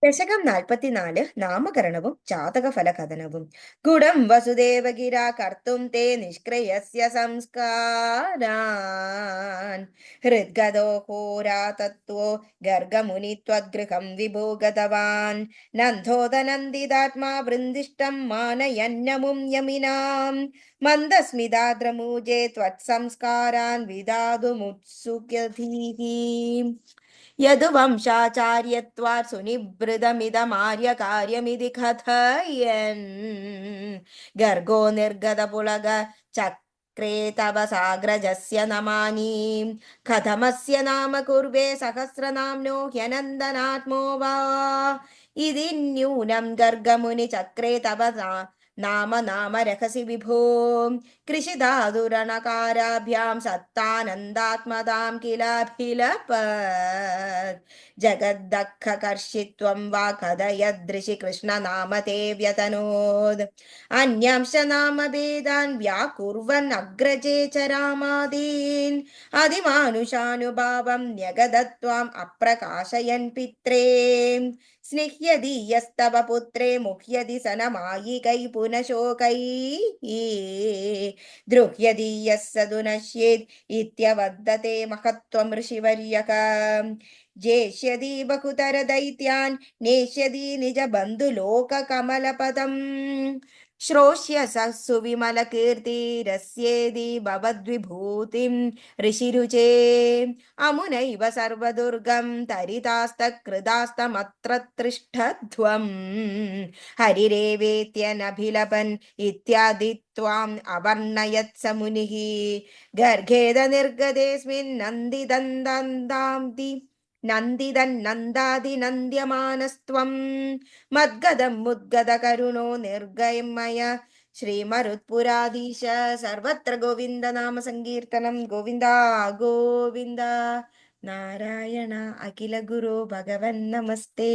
ദശകം 44 നാമകരണവും ജാതകഫലകഥനവും. ഗുണം വസുദേവഗിരാ കർത്തും തേ നിഷ്ക്രിയസ്യ സംസ്കാരാൻ ഹൃദ്ഗതോ ഹോരാതത്വോ ഗർഗമുനി ത്വദ്ഗൃഹം വിഭോ ഗതവാൻ നന്ദോദനന്ദിതാത്മാ വൃന്ദിഷ്ടം മാനയന്നമും യമിനാം മന്ദസ്മിതാദ്രമൂജേ ത്വത്സംസ്കാരാൻ വിദാതുമുത്സുകധീഃ യദുവംശാചാര്യത്വാ സുനിഭൃതമിതമാര്യകാര്യമിതി കഥയൻ ഗർഗോ നിർഗതപുളക ചക്രേ തവ സാഗ്രജസ്യ നമാനി കഥമസ്യ നാമ കുർവേ സഹസ്രനാമ്നോ ഹ്യനന്ദനാത്മോ വാ ഇതി ന്യൂനം ഗർഗമുനി ചക്രേ തവ നാമ നാമ രഹസി വിഭോ കൃഷിധാതുരണകാരാഭ്യാം സത്താനന്ദാത്മതാം കിലാഭിലപത് ജഗദ്ദഖകർഷിത്വം വാ കഥയദൃശി കൃഷ്ണനാമ തേ വ്യതനോദ് അന്യാംശ നാമഭേദാൻ വ്യാകുർവൻ അഗ്രജേ ച രാമാദീൻ അതിമാനുഷാനുഭാവം ന്യഗദത്വാം അപ്രകാശയൻ പിത്രേ സ്നിഹ്യതീയസ്തവ പുത്രേ മുഹ്യതി സനമായികൈ പുനശോകൈ ദ്രുഹ്യതീയഃ സദു നശ്യേത് ഇത്യവദത്തെ മഹത്വം ഋഷിവർയക ജേഷ്യതി ബഹുതര ദൈത്യാൻ നേഷ്യതി നിജ ബന്ധുലോക കമലപദം ശ്രോഷ്യ സുവിമലകീർത്തിരസ്യേതി ഭവദ്വിഭൂതിം ഋഷിരുചേ അമുനൈവ സർവദുർഗം തരിതാസ്തകൃതാസ്തമത്ര തിഷ്ഠധ്വം ഹരിരേവേത്യനഭിലപൻ ഇത്യാദി ത്വാം അവർണയത് സ മുനിഃ ഗർഗേദ നിർഗതേസ്മിൻ നന്ദിതന്നന്ദാതിനന്ദ്യമാനസ്ത്വം മദ്ഗദം മുദ്ഗദകരുണോ നിർഗമയ ശ്രീമരുത്പുരാധീശ സർവത്ര ഗോവിന്ദ നാമ സങ്കീർത്തനം ഗോവിന്ദ ഗോവിന്ദ നാരായണ അഖില ഗുരു ഭഗവൻ നമസ്തേ.